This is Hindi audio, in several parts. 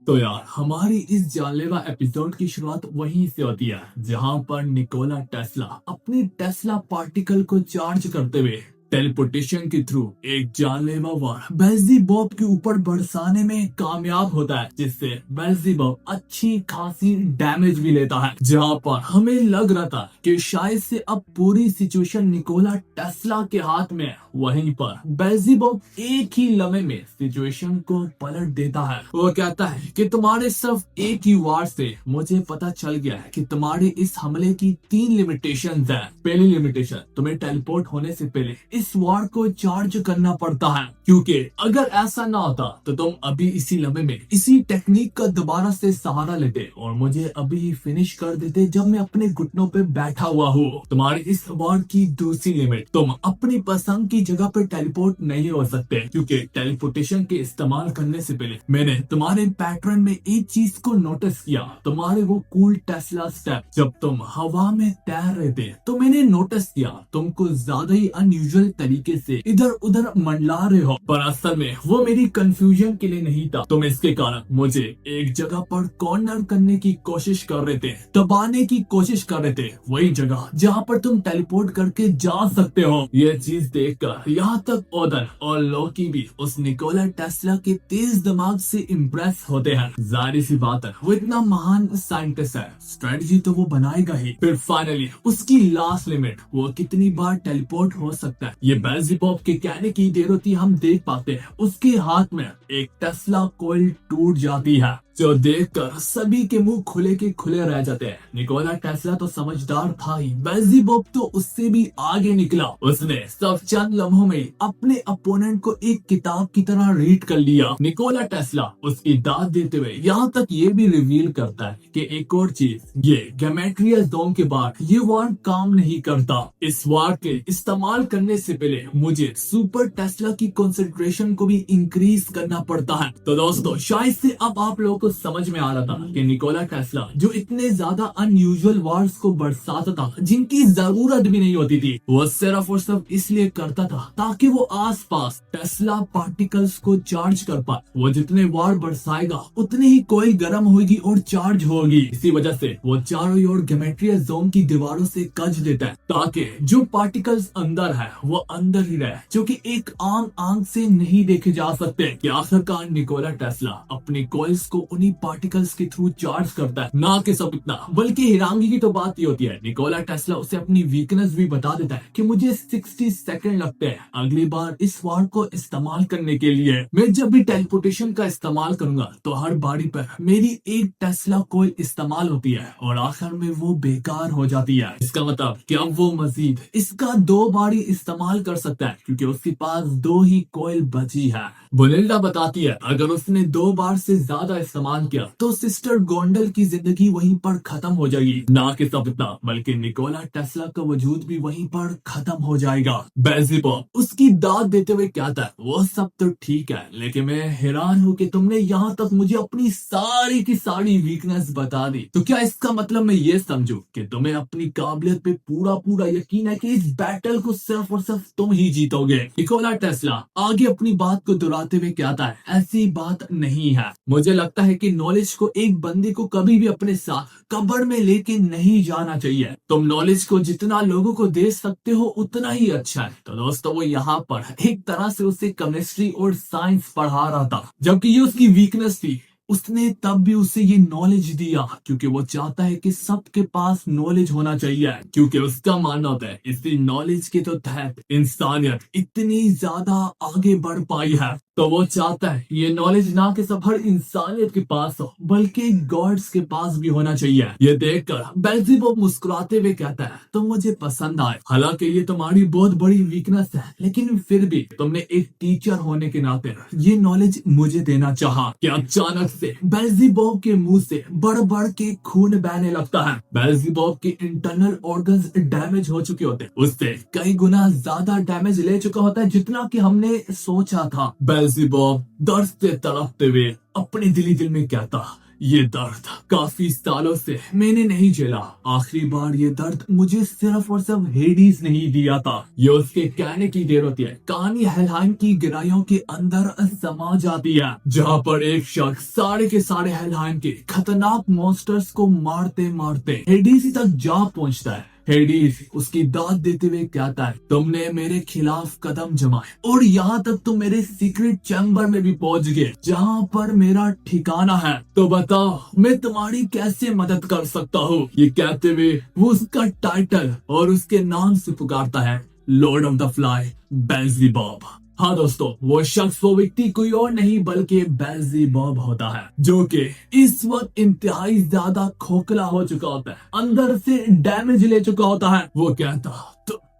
तो यार हमारी इस जानलेवा एपिसोड की शुरुआत वहीं से होती है जहां पर निकोला टेस्ला अपनी टेस्ला पार्टिकल को चार्ज करते हुए टेलीपोर्टेशन के थ्रू एक जानलेवा वार बेल्ज़ेबूब के ऊपर बरसाने में कामयाब होता है, जिससे बेल्ज़ेबूब अच्छी खासी डैमेज भी लेता है। जहां पर हमें लग रहा था कि शायद से अब पूरी सिचुएशन निकोला टेस्ला के हाथ में है, वहीं पर बेल्ज़ेबूब एक ही लम्हे में सिचुएशन को पलट देता है। वो कहता है कि तुम्हारे सिर्फ एक ही वार से मुझे पता चल गया है कि तुम्हारे इस हमले की 3 लिमिटेशंस हैं। पहली लिमिटेशन, तुम्हें टेलीपोर्ट होने से पहले इस वार को चार्ज करना पड़ता है, क्योंकि अगर ऐसा ना होता तो तुम अभी इसी लम्हे में इसी टेक्निक का दोबारा से सहारा लेते और मुझे अभी ही फिनिश कर देते जब मैं अपने घुटनों पे बैठा हुआ हूँ। तुम्हारी इस वार की दूसरी लिमिट, तुम अपनी पसंद की जगह पे टेलीपोर्ट नहीं हो सकते, क्योंकि टेलीपोर्टेशन के इस्तेमाल करने से पहले मैंने तुम्हारे पैटर्न में एक चीज को नोटिस किया। तुम्हारे वो कूल टेस्ला स्टेप, जब तुम हवा में तैर रहे थे तो मैंने नोटिस किया तुम कुछ ज्यादा ही अनयूजुअल तरीके से इधर उधर मंडला रहे हो, पर असल में वो मेरी कंफ्यूजन के लिए नहीं था। तुम इसके कारण मुझे एक जगह पर कॉर्नर करने की कोशिश कर रहे थे, दबाने की कोशिश कर रहे थे, वही जगह जहाँ पर तुम टेलीपोर्ट करके जा सकते हो। ये चीज देखकर यहाँ तक ओदन और लोकी भी उस निकोला टेस्ला के तेज दिमाग से इम्प्रेस होते हैं। जाहिर सी बात है, वो इतना महान साइंटिस्ट है, स्ट्रेटजी तो वो बनाएगा ही। फिर फाइनली उसकी लास्ट लिमिट, वो कितनी बार टेलीपोर्ट हो सकता है, ये बेल्ज़ेबूब के कहने की देर होती हम देख पाते हैं। उसके हाथ में एक टेस्ला कॉइल टूट जाती है, जो देखकर सभी के मुंह खुले के खुले रह जाते हैं। निकोला टेस्ला तो समझदार था ही, बेल्ज़ेबूब तो उससे भी आगे निकला। उसने सब चंद लम्हों में अपने अपोनेंट को एक किताब की तरह रीड कर लिया। निकोला टेस्ला उसकी दाद देते हुए यहाँ तक ये भी रिवील करता है कि एक और चीज, ये गेमेट्रिया जोन के बाद ये वार काम नहीं करता। इस वार के इस्तेमाल करने से पहले मुझे सुपर टेस्ला की कंसंट्रेशन को भी इंक्रीज करना पड़ता है। तो दोस्तों, शायद से अब आप लोगों को समझ में आ रहा था कि निकोला टेस्ला जो इतने ज्यादा अनयूजुअल वार्स को बरसाता था, जिनकी जरूरत भी नहीं होती थी, वो सिर्फ और सिर्फ इसलिए करता था ताकि वो आसपास टेस्ला पार्टिकल्स को चार्ज कर पाए। वो जितने वार बरसाएगा उतनी ही कॉइल गर्म होगी और चार्ज होगी। इसी वजह से वो चारों ओर गेमेट्रिया जोन की दीवारों से कज देता है, ताकि जो पार्टिकल्स अंदर है वो अंदर ही रहे, जो कि एक आम आंख से नहीं देखे जा सकते। कि आखिरकार निकोला टेस्ला अपनी कॉइल्स को उन्हीं पार्टिकल्स के थ्रू चार्ज करता है। ना कि सब इतना, बल्कि हैरानगी की तो बात ये होती है, निकोला टेस्ला उसे अपनी वीकनेस भी बता देता है कि मुझे 60 सेकंड लगते हैं अगली बार इस वार को इस्तेमाल करने के लिए। मैं जब भी टेलीपोर्टेशन का इस्तेमाल करूंगा तो हर बारी पर मेरी एक टेस्ला कॉइल इस्तेमाल होती है और आखिर में वो बेकार हो जाती है। इसका मतलब कि अब वो मजीद इसका 2 बारी इस्तेमाल कर सकता है, क्योंकि उसके पास 2 ही कॉइल बची है। बुनिल्डा बताती है अगर उसने 2 बार से ज्यादा इस्तेमाल किया तो सिस्टर गोंडल की जिंदगी वहीं पर खत्म हो जाएगी। ना कि सब इतना, बल्कि निकोला टेस्ला का वजूद भी वहीं पर खत्म हो जाएगा। बेल्ज़ेबूब उसकी दाद देते हुए कहता है वो सब तो ठीक है, लेकिन मैं हैरान हूँ कि तुमने यहाँ तक मुझे अपनी सारी की सारी वीकनेस बता दी। तो क्या इसका मतलब मैं ये समझूं कि तुम्हें अपनी काबिलियत पे पूरा पूरा यकीन है कि इस बैटल को सिर्फ और सिर्फ तुम ही जीतोगे? निकोला टेस्ला आगे अपनी बात को दोहराते हुए कहता है ऐसी बात नहीं है। मुझे लगता है कि नॉलेज को एक बंदे को कभी भी अपने साथ कब्र में लेके नहीं जाना चाहिए। तुम नॉलेज को जितना लोगों को दे सकते हो उतना ही अच्छा है। तो दोस्तों, वो यहाँ पर एक तरह से उसे केमिस्ट्री और साइंस पढ़ा रहा था, जबकि ये उसकी वीकनेस थी। उसने तब भी उसे ये नॉलेज दिया क्योंकि वो चाहता है कि सबके पास नॉलेज होना चाहिए, क्योंकि उसका मानना होता है इसी नॉलेज के तो तहत इंसानियत इतनी ज्यादा आगे बढ़ पाई है। तो वो चाहता है ये नॉलेज ना कि सब हर इंसानियत के पास हो, बल्कि गॉड्स के पास भी होना चाहिए। ये देखकर बेल्ज़ेबूब मुस्कुराते हुए कहता है तुम मुझे पसंद आए, हालांकि ये तुम्हारी बहुत बड़ी वीकनेस है, लेकिन फिर भी तुमने एक टीचर होने के नाते ये नॉलेज मुझे देना चाहा। कि अचानक से बेल्ज़ेबूब के मुंह से बढ़ बढ़ के खून बहने लगता है। बेल्ज़ेबूब के इंटरनल ऑर्गन्स डैमेज हो चुके होते हैं, उससे कई गुना ज्यादा डैमेज ले चुका होता है जितना कि हमने सोचा था। बेल्ज़ेबूब दर्द से तड़पते हुए अपने दिली दिल में कहता ये दर्द काफी सालों से मैंने नहीं झेला। आखिरी बार ये दर्द मुझे सिर्फ और सिर्फ हेडीज नहीं दिया था। ये उसके कहने की देर होती है। कहानी हेलहाइम की गहराइयों के अंदर समा जाती है, जहाँ पर एक शख्स सारे के सारे हेलहाइम के खतरनाक मॉन्स्टर्स को मारते मारते हेडीज तक जा पहुँचता है। हेडीज उसकी दाद देते हुए कहता है, तुमने मेरे खिलाफ कदम जमाए और यहाँ तक तुम मेरे सीक्रेट चैम्बर में भी पहुँच गए, जहाँ पर मेरा ठिकाना है। तो बताओ मैं तुम्हारी कैसे मदद कर सकता हूँ। ये कहते हुए वो उसका टाइटल और उसके नाम से पुकारता है, लॉर्ड ऑफ द फ्लाई बेल्ज़ेबub। हाँ दोस्तों, वो शख्स वो व्यक्ति कोई और नहीं बल्कि बेल्ज़ेबub होता है, जो कि इस वक्त इंतहाई ज्यादा खोखला हो चुका होता है, अंदर से डैमेज ले चुका होता है। वो कहता,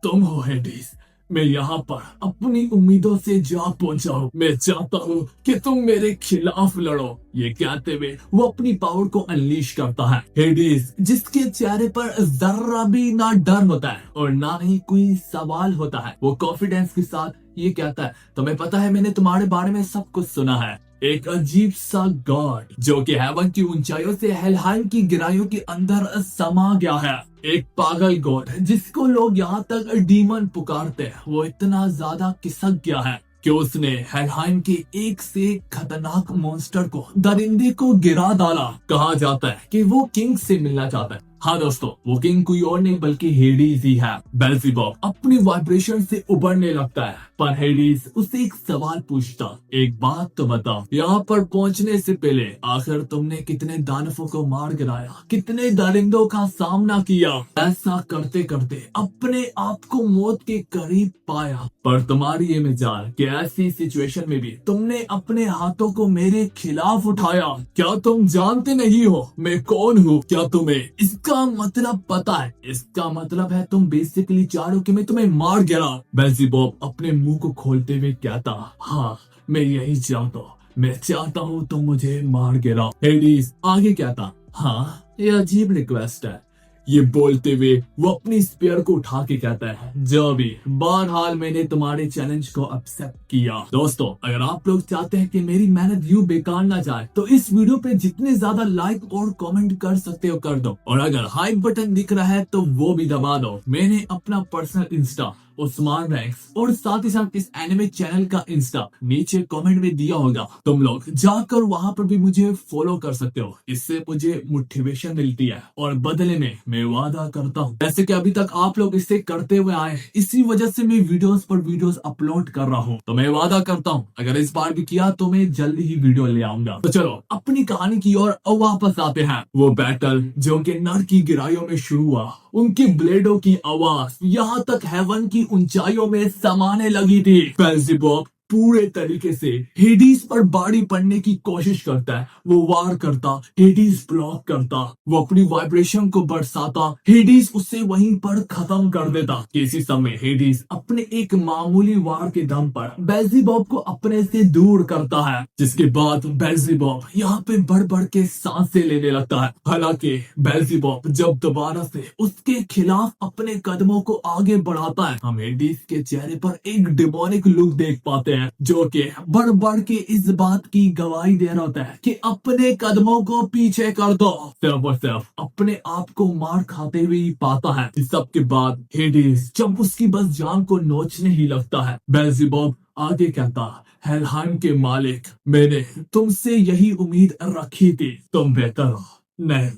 तुम हो हेडीज, मैं यहाँ पर अपनी उम्मीदों से जा पहुंचा हूँ। मैं चाहता हूँ कि तुम मेरे खिलाफ लड़ो। ये कहते हुए वो अपनी पावर को अनलीश करता है। हेडीज जिसके चेहरे पर जर्रा भी ना डर होता है और ना ही कोई सवाल होता है, वो कॉन्फिडेंस के साथ ये कहता है, तुम्हें पता है मैंने तुम्हारे बारे में सब कुछ सुना है। एक अजीब सा गॉड जो कि हेवन की ऊंचाइयों से हेलहाइम की गहराइयों के अंदर समा गया है। एक पागल गॉड जिसको लोग यहाँ तक डीमन पुकारते हैं। वो इतना ज्यादा खिसक गया है कि उसने हेलहाइम के एक से एक खतरनाक मॉन्स्टर को, दरिंदे को गिरा डाला। कहा जाता है कि वो किंग से मिलना चाहता है। हाँ दोस्तों, वो किंग कोई और नहीं बल्कि हेडीज ही है। बेल्ज़ेबub अपनी वाइब्रेशन से उबरने लगता है, पर हेडीज उससे एक सवाल पूछता, एक बात तो बताओ, यहाँ पर पहुँचने से पहले आखिर तुमने कितने दानवों को मार गिराया, कितने दरिंदों का सामना किया। ऐसा करते करते अपने आप को मौत के करीब पाया, पर तुम्हारी ये मिजाल कि ऐसी सिचुएशन में भी तुमने अपने हाथों को मेरे खिलाफ उठाया। क्या तुम जानते नहीं हो मैं कौन हूँ? क्या तुम्हें इसका मतलब पता है? इसका मतलब है तुम बेसिकली चाह रहे हो कि मैं तुम्हें मार गिरा। बेल्ज़ेबub अपने मुंह को खोलते हुए कहता, हाँ मैं यही चाहता हूँ, मैं चाहता हूँ तुम मुझे मार गिराओ। हेडीज आगे कहता, हाँ ये अजीब रिक्वेस्ट है। ये बोलते हुए वो अपनी स्पेयर को उठा के कहता है, जो भी बहरहाल मैंने तुम्हारे चैलेंज को एक्सेप्ट किया। दोस्तों अगर आप लोग चाहते हैं कि मेरी मेहनत यूं बेकार ना जाए तो इस वीडियो पे जितने ज्यादा लाइक और कमेंट कर सकते हो कर दो, और अगर हाइप बटन दिख रहा है तो वो भी दबा दो। मैंने अपना पर्सनल इंस्टा उस्मान रैंक्स और साथ ही साथ इस एनिमे चैनल का इंस्टा नीचे कमेंट में दिया होगा, तुम लोग जाकर वहां पर भी मुझे फॉलो कर सकते हो। इससे मुझे मोटिवेशन मिलती है और बदले में मैं वादा करता हूँ, जैसे कि अभी तक आप लोग इससे करते हुए आए, इसी वजह से मैं वीडियोस पर वीडियोस अपलोड कर रहा हूँ। तो मैं वादा करता हूँ अगर इस बार भी किया तो मैं जल्दी ही वीडियो ले आऊंगा। तो चलो अपनी कहानी की ओर वापस आते हैं। वो बैटल जो उनके नर की गिराइयों में शुरू हुआ, उनकी ब्लेडों की आवाज यहाँ तक हेवन की ऊंचाइयों में समाने लगी थी। बेल्ज़ेबub पूरे तरीके से हेडीज पर बाड़ी पड़ने की कोशिश करता है। वो वार करता, हेडीज ब्लॉक करता, वो अपनी वाइब्रेशन को बरसाता, हेडीज उसे वहीं पर खत्म कर देता। किसी समय हेडीज अपने एक मामूली वार के दम पर बेल्ज़ेबub को अपने से दूर करता है, जिसके बाद बेल्ज़ेबub यहाँ पे बढ़ बढ़ के सांसें लेने लगता है। हालांकि बेल्ज़ेबub जब दोबारा से उसके खिलाफ अपने कदमों को आगे बढ़ाता है, हम हेडीज के चेहरे पर एक डिमोनिक लुक देख पाते हैं, जो कि बढ़ बढ़ के इस बात की गवाही दे रहा होता है कि अपने कदमों को पीछे कर दो। सिर्फ और सिर्फ अपने आप को मार खाते हुए ही पाता है। इस सब के बाद हेडीज जब उसकी बस जान को नोचने ही लगता है, बेल्ज़ेबub आगे कहता, हेलहाइम के मालिक, मैंने तुमसे यही उम्मीद रखी थी। तुम बेहतर हो, नहीं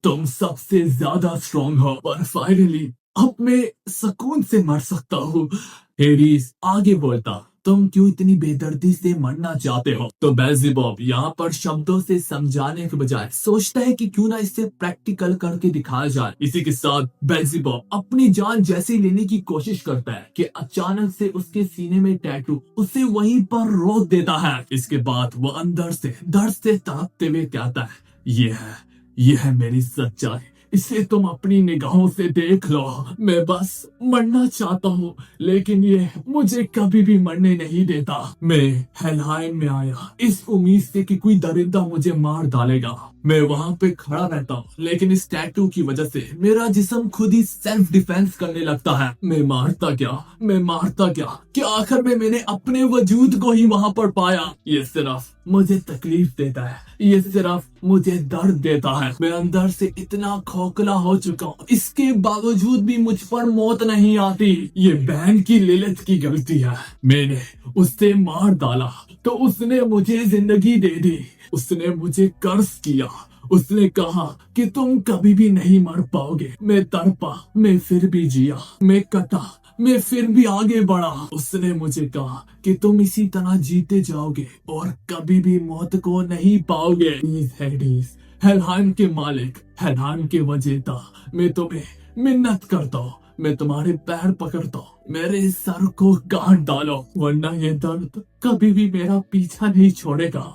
तुम सबसे ज्यादा स्ट्रॉन्ग हो, पर फाइनली अब मैं सुकून से मर सकता हूँ। हेडीज आगे बोलता, तुम क्यों इतनी बेदर्दी से मरना चाहते हो? तो बेल्ज़ेबub यहाँ पर शब्दों से समझाने के बजाय सोचता है कि क्यों ना इसे प्रैक्टिकल करके दिखाया जाए। इसी के साथ बेल्ज़ेबub अपनी जान जैसे लेने की कोशिश करता है कि अचानक से उसके सीने में टैटू उसे वहीं पर रोक देता है। इसके बाद वो अंदर से दर्द से तड़पते हुए कहता है, ये है मेरी सच्चाई, इसे तुम अपनी निगाहों से देख लो। मैं बस मरना चाहता हूँ, लेकिन ये मुझे कभी भी मरने नहीं देता। मैं हेलहाइम में आया इस उम्मीद से कि कोई दरिंदा मुझे मार डालेगा, मैं वहां पे खड़ा रहता हूँ, लेकिन इस टैटू की वजह से मेरा जिस्म खुद ही सेल्फ डिफेंस करने लगता है। मैं मारता क्या आखिर में मैंने अपने वजूद को ही वहां पर पाया। ये सिर्फ मुझे तकलीफ देता है, ये सिर्फ मुझे दर्द देता है। मैं अंदर से इतना खोखला हो चुका हूँ, इसके बावजूद भी मुझ पर मौत नहीं आती। ये बहन की लिलित की गलती है। मैंने उससे मार डाला तो उसने मुझे जिंदगी दे दी। उसने मुझे कर्ज किया। उसने कहा कि तुम कभी भी नहीं मर पाओगे। मैं तड़पा, मैं फिर भी जिया। मैं कटा, मैं फिर भी आगे बढ़ा। उसने मुझे कहा कि तुम इसी तरह जीते जाओगे और कभी भी मौत को नहीं पाओगे। प्लीज हेडिस, हेलहाइम के मालिक, हेलहाइम के वजेता, मैं तुम्हें मिन्नत करता हूँ, मैं तुम्हारे पैर पकड़ता हूँ, मेरे सर को काट डालो, वरना ये दर्द कभी भी मेरा पीछा नहीं छोड़ेगा।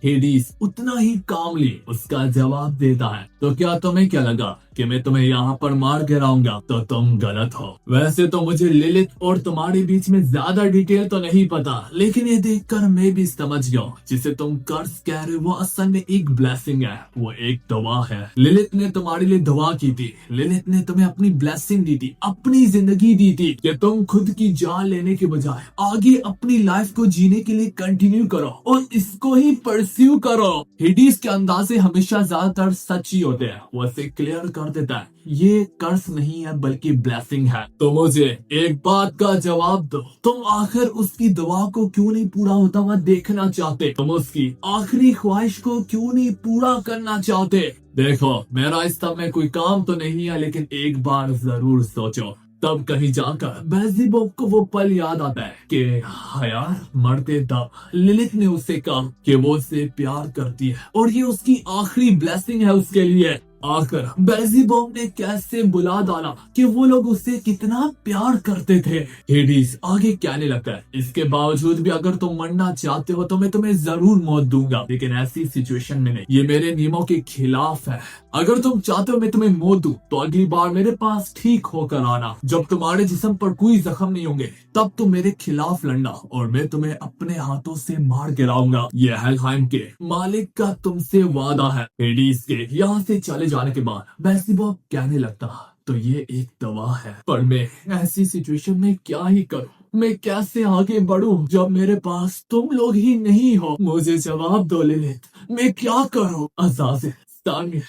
हेडिस उतना ही कामली उसका जवाब देता है, तो क्या तुम्हें क्या लगा कि मैं तुम्हें यहाँ पर मार गिराऊंगा? तो तुम गलत हो। वैसे तो मुझे लिलित और तुम्हारे बीच में ज्यादा डिटेल तो नहीं पता, लेकिन ये देखकर मैं भी समझ गया जिसे तुम कर्ज कह रहे हो वो असल में एक ब्लेसिंग है, वो एक दुआ है। लिलित ने तुम्हारे लिए दुआ की थी, लिलित ने तुम्हें अपनी ब्लेसिंग दी थी, अपनी जिंदगी दी थी कि तुम खुद की जान लेने के बजाय आगे अपनी लाइफ को जीने के लिए कंटिन्यू करो और इसको ही परस्यू करो। हेडिस के अंदाजे हमेशा ज्यादातर सच ही होते हैं, वो इसे क्लियर कर देता है ये कर्ज नहीं है बल्कि ब्लेसिंग है। तो मुझे एक बात का जवाब दो, तुम आखिर उसकी दुआ को क्यों नहीं पूरा होता हुआ देखना चाहते? तुम उसकी आखिरी ख्वाहिश को क्यों नहीं पूरा करना चाहते? देखो, मेरा इस सब में कोई काम तो नहीं है, लेकिन एक बार जरूर सोचो। तब कहीं जाकर बेल्ज़ेबूब को वो पल याद आता है कि हाँ यार, मरते दम लिलित ने उससे कहा कि वो उससे प्यार करती है और ये उसकी आखिरी ब्लेसिंग है उसके लिए। आकर बेल्ज़ेबूब ने कैसे बुला डाला कि वो लोग उससे कितना प्यार करते थे। हेडिस आगे कहने लगता है, इसके बावजूद भी अगर तुम मरना चाहते हो तो मैं तुम्हें जरूर मौत दूंगा, लेकिन ऐसी सिचुएशन में नहीं, ये मेरे नियमों के खिलाफ है। अगर तुम चाहते हो मैं तुम्हें मौत दूं तो अगली बार मेरे पास ठीक होकर आना, जब तुम्हारे जिस्म पर कोई जख्म नहीं होंगे, तब तुम मेरे खिलाफ लड़ना और मैं तुम्हें अपने हाथों से मार गिराऊंगा। ये हेलहाइम के मालिक का तुमसे वादा है। हेडिस के यहाँ से चले जाने के बाद बेल्ज़ेबूब कहने लगता, तो ये एक दवा है, पर मैं ऐसी सिचुएशन में क्या ही करूं? मैं कैसे आगे बढ़ूं जब मेरे पास तुम लोग ही नहीं हो? मुझे जवाब दो लिलित, मैं क्या करूं? अज़ाज़िल, दानियल,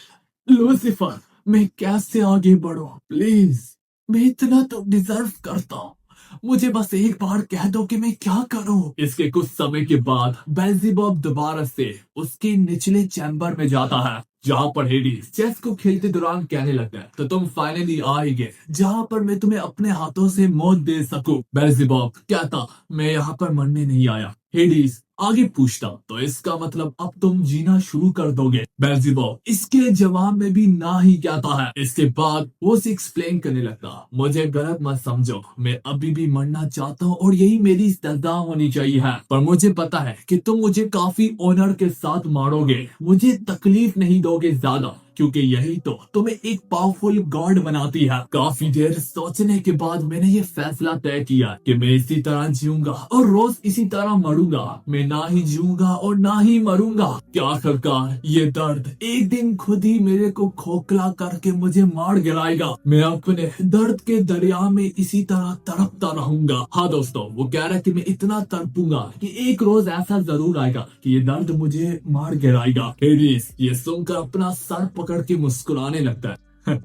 लूसीफर, मैं कैसे आगे बढ़ूं? प्लीज, मैं इतना तो डिजर्व करता हूँ, मुझे बस एक बार कह दो कि मैं क्या करूं। इसके कुछ समय के बाद बेल्ज़ेबूब दोबारा से उसके निचले चैम्बर में जाता है, जहाँ पर हेडिस चेस को खेलते दौरान कहने लगता है, तो तुम फाइनली आ ही गए जहाँ पर मैं तुम्हें अपने हाथों से मौत दे सकूं। बेल्ज़ेबूब कहता, मैं यहाँ पर मरने नहीं आया। हेडिस आगे पूछता, तो इसका मतलब अब तुम जीना शुरू कर दोगे? बेल्ज़ेबूब इसके जवाब में भी ना ही कहता है। इसके बाद वो उसे एक्सप्लेन करने लगता, मुझे गलत मत समझो, मैं अभी भी मरना चाहता हूँ और यही मेरी सजा होनी चाहिए है, पर मुझे पता है कि तुम मुझे काफी ऑनर के साथ मारोगे, मुझे तकलीफ नहीं दोगे ज्यादा, क्योंकि यही तो तुम्हें एक पावरफुल गॉड बनाती है। काफी देर सोचने के बाद मैंने ये फैसला तय किया कि मैं इसी तरह जीऊंगा और रोज इसी तरह मरूंगा। मैं ना ही जीऊंगा और ना ही मरूंगा। क्या आखिरकार ये दर्द एक दिन खुद ही मेरे को खोखला करके मुझे मार गिराएगा। मैं अपने दर्द के दरिया में इसी तरह तड़पता रहूंगा। हाँ दोस्तों, वो कह रहा है कि मैं इतना तड़पूंगा कि एक रोज ऐसा जरूर आएगा कि ये दर्द मुझे मार गिराएगा। हेडिस ये सुनकर अपना सर पकड़ के मुस्कुराने लगता है।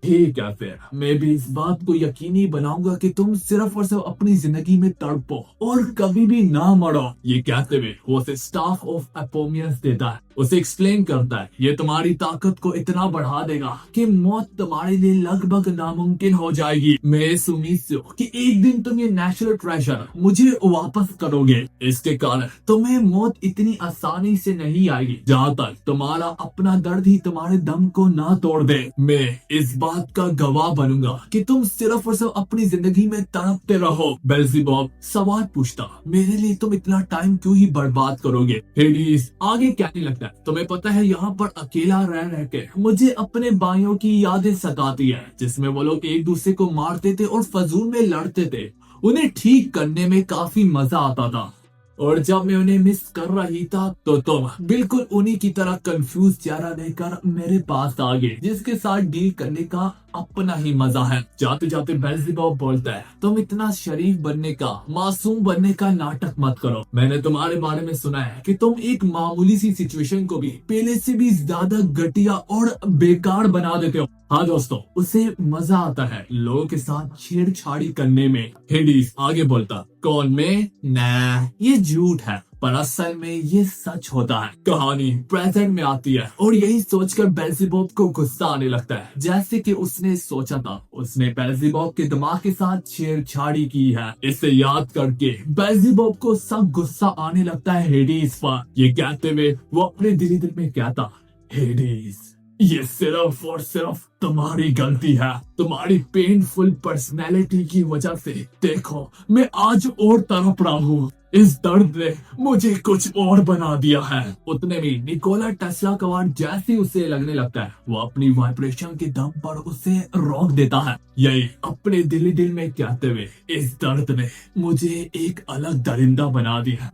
ठीक है, फिर मैं भी इस बात को यकीनी बनाऊंगा कि तुम सिर्फ और सिर्फ अपनी जिंदगी में तड़पो और कभी भी ना मरो। ये कहते हुए वो उसे स्टाफ ऑफ अपोमियस देता है, उसे एक्सप्लेन करता है, ये तुम्हारी ताकत को इतना बढ़ा देगा कि मौत तुम्हारे लिए लगभग नामुमकिन हो जाएगी। मैं इस उम्मीद से हूँ कि एक दिन तुम ये नेचुरल ट्रेजर मुझे वापस करोगे। इसके कारण तुम्हें मौत इतनी आसानी से नहीं आएगी जहाँ तक तुम्हारा अपना दर्द ही तुम्हारे दम को ना तोड़ दे। मैं इस बात का गवाह बनूंगा कि तुम सिर्फ और सिर्फ अपनी जिंदगी में तड़पते रहो। बेल्ज़ेबूब सवाल पूछता, मेरे लिए तुम इतना टाइम क्यों ही बर्बाद करोगे? हेडिस आगे कहने लगता है, तुम्हें पता है यहाँ पर अकेला रह के मुझे अपने भाइयों की यादें सताती है, जिसमें वो लोग एक दूसरे को मारते थे और फजूल में लड़ते थे। उन्हें ठीक करने में काफी मजा आता था। और जब मैं उन्हें मिस कर रही था तो तुम बिल्कुल उन्हीं की तरह कंफ्यूज चेहरा लेकर मेरे पास आ गए, जिसके साथ डील करने का अपना ही मजा है। जाते जाते बेल्ज़ेबूब बोलता है, तुम इतना शरीफ बनने का, मासूम बनने का नाटक मत करो। मैंने तुम्हारे बारे में सुना है कि तुम एक मामूली सी सिचुएशन को भी पहले से भी ज्यादा घटिया और बेकार बना देते हो। हाँ दोस्तों, उसे मजा आता है लोगों के साथ छेड़छाड़ी करने में। हेडिस आगे बोलता, कौन मैं? ना, ये झूठ है, पर असल में ये सच होता है। कहानी प्रेजेंट में आती है और यही सोचकर बेल्ज़ेबूब को गुस्सा आने लगता है, जैसे कि उसने सोचा था उसने बेल्ज़ेबूब के दिमाग के साथ छेड़छाड़ी की है। इसे याद करके बेल्ज़ेबूब को सब गुस्सा आने लगता है हेडिस पर। ये कहते हुए वो अपने दिली दिल में कहता, हेडिस, ये सिर्फ और सिर्फ तुम्हारी गलती है, तुम्हारी पेनफुल पर्सनैलिटी की वजह से। देखो, मैं आज और तड़प रहा हूँ, इस दर्द ने मुझे कुछ और बना दिया है। उतने में निकोला टेस्ला का वार जैसे उसे लगने लगता है, वो अपनी वाइब्रेशन के दम पर उसे रोक देता है। यही अपने दिली दिल में कहते हुए, इस दर्द ने मुझे एक अलग दरिंदा बना दिया।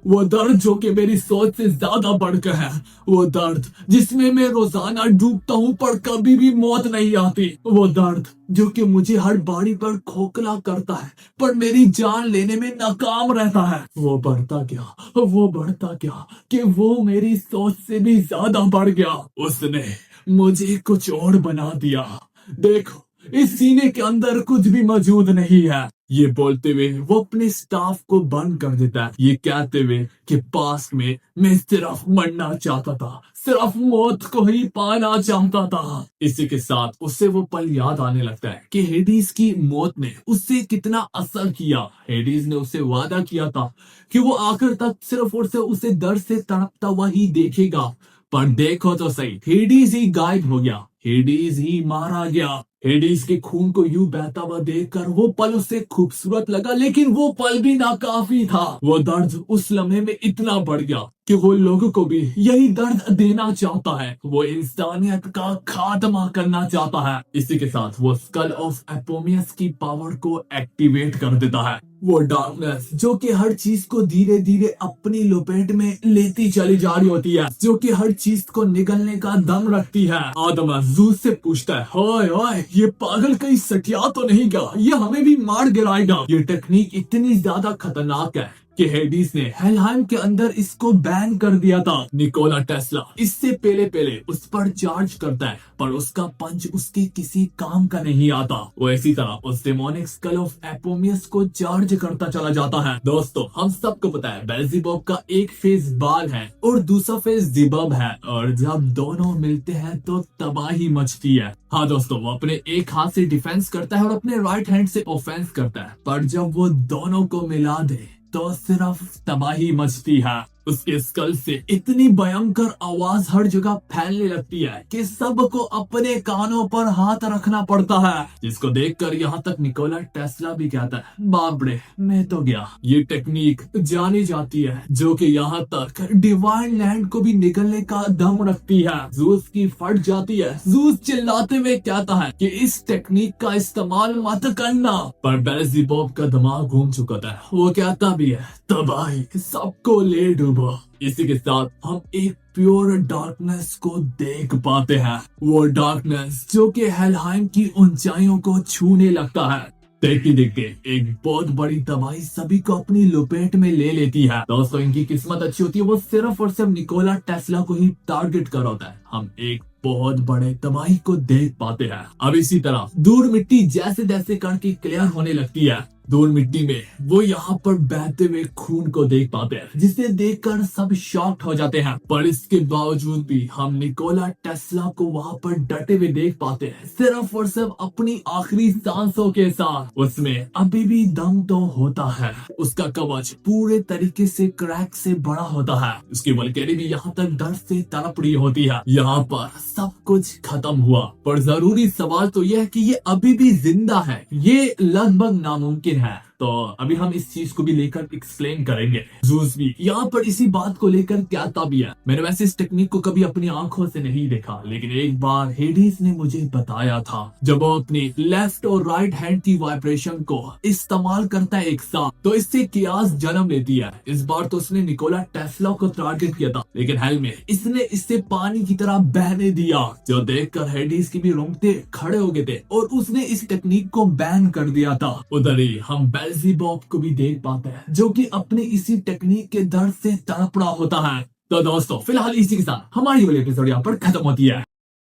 वो दर्द जो कि मेरी सोच से ज्यादा बढ़कर है, वो दर्द जिसमें मैं रोजाना डूबता हूँ पर कभी भी मौत नहीं आती, वो दर्द जो कि मुझे हर बारी पर खोखला करता है पर मेरी जान लेने में नाकाम रहता है। वो बढ़ता गया कि वो मेरी सोच से भी ज्यादा बढ़ गया। उसने मुझे कुछ और बना दिया। देखो, इस सीने के अंदर कुछ भी मौजूद नहीं है। ये बोलते हुए वो अपने स्टाफ को बंद कर देता है, ये कहते हुए कि पास में मैं सिर्फ मरना चाहता था, सिर्फ मौत को ही पाना चाहता था। इसी के साथ उसे वो पल याद आने लगता है कि हेडिस की मौत ने उससे कितना असर किया। हेडिस ने उसे वादा किया था कि वो आखिर तक सिर्फ और सिर्फ उसे दर्द से तड़पता हुआ ही देखेगा, पर देखो तो सही, हेडिस ही गायब हो गया, हेडिस ही मारा गया। हेडिस के खून को यूं बहता हुआ देखकर वो पल उसे खूबसूरत लगा, लेकिन वो पल भी नाकाफी था। वो दर्द उस लम्हे में इतना बढ़ गया कि वो लोगों को भी यही दर्द देना चाहता है। वो इंसानियत का खात्मा करना चाहता है। इसी के साथ वो स्कल ऑफ एपोमियस की पावर को एक्टिवेट कर देता है। वो डार्कनेस जो कि हर चीज को धीरे धीरे अपनी लपेट में लेती चली जा रही होती है, जो कि हर चीज को निगलने का दम रखती है। आदम जूस से पूछता है, ओए ओए, ये पागल कहीं सटिया तो नहीं गया, ये हमें भी मार गिराएगा। ये टेक्निक इतनी ज्यादा खतरनाक है कि हेडिस ने हेलहाइम के अंदर इसको बैन कर दिया था। निकोला टेस्ला इससे पहले उस पर चार्ज करता है, पर उसका पंच उसके किसी काम का नहीं आता। वो इसी तरह उस डेमोनिक स्कल ऑफ एपोमियस को चार्ज करता चला जाता है। दोस्तों, हम सबको पता है बेल्ज़ेबूब का एक फेस बाल है और दूसरा फेस ज़िबब है, और जब दोनों मिलते हैं तो तबाही मचती है। हाँ दोस्तों, वो अपने एक हाथ से डिफेंस करता है और अपने राइट हैंड से ऑफेंस करता है, पर जब वो दोनों को मिला दे तो सिर्फ तबाही मचती है। उसके स्कल से इतनी भयंकर आवाज हर जगह फैलने लगती है कि सबको अपने कानों पर हाथ रखना पड़ता है, जिसको देखकर यहाँ तक निकोला टेस्ला भी कहता है, बाप रे, मैं तो गया। ये टेक्निक जानी जाती है जो कि यहाँ तक डिवाइन लैंड को भी निकलने का दम रखती है। जूस की फट जाती है। जूस चिल्लाते हुए कहता है कि इस टेक्निक का इस्तेमाल मत करना, पर बेल्ज़ेबूब का दिमाग घूम चुका था। वो कहता भी है, तबाही सबको ले डूबो। इसी के साथ हम एक प्योर डार्कनेस को देख पाते हैं। वो डार्कनेस जो कि हेलहाइम की ऊंचाइयों को छूने लगता है। देखते देखते एक बहुत बड़ी तबाही सभी को अपनी लपेट में ले लेती है। दोस्तों, इनकी किस्मत अच्छी होती है, वो सिर्फ और सिर्फ निकोला टेस्ला को ही टारगेट कर होता है। हम एक बहुत बड़े तबाही को देख पाते हैं। अब इसी तरह दूर मिट्टी जैसे जैसे करके क्लियर होने लगती है। दूर मिट्टी में वो यहाँ पर बहते हुए खून को देख पाते हैं, जिसे देखकर सब शॉक्ड हो जाते हैं। पर इसके बावजूद भी हम निकोला टेस्ला को वहाँ पर डटे हुए देख पाते हैं, सिर्फ और सिर्फ अपनी आखिरी सांसों के साथ। उसमें अभी भी दम तो होता है। उसका कवच पूरे तरीके से क्रैक से बड़ा होता है। उसकी वल्केरी भी यहाँ तक दर्द से तड़प रही होती है। यहाँ पर सब कुछ खत्म हुआ, पर जरूरी सवाल तो यह है कि ये अभी भी जिंदा है। ये लगभग नामुमकिन है, तो अभी हम इस चीज को भी लेकर एक्सप्लेन करेंगे। जूस भी यहाँ पर इसी बात को लेकर कहता भी है, मैंने वैसे इस टेक्निक को कभी अपनी आंखों से नहीं देखा, लेकिन एक बार हेडिस ने मुझे बताया था। जब वो अपनी लेफ्ट और राइट हैंड की वाइब्रेशन को इस्तेमाल करता है एक साथ, तो इससे कियास जन्म लेती है। इस बार तो उसने निकोला टेस्ला को टारगेट किया था, लेकिन हेल में इसने इससे पानी की तरह बहने दिया, जो देखकर हेडिस की भी रोंगटे खड़े हो गए थे और उसने इस टेक्निक को बैन कर दिया था। उधर ही हम बेल्ज़ेबूब को भी देख पाते हैं, जो कि अपने इसी टेक्निक के दर्द से तड़प रहा होता है। तो दोस्तों फिलहाल इसी के साथ हमारी वाली एपिसोड यहाँ पर खत्म होती है।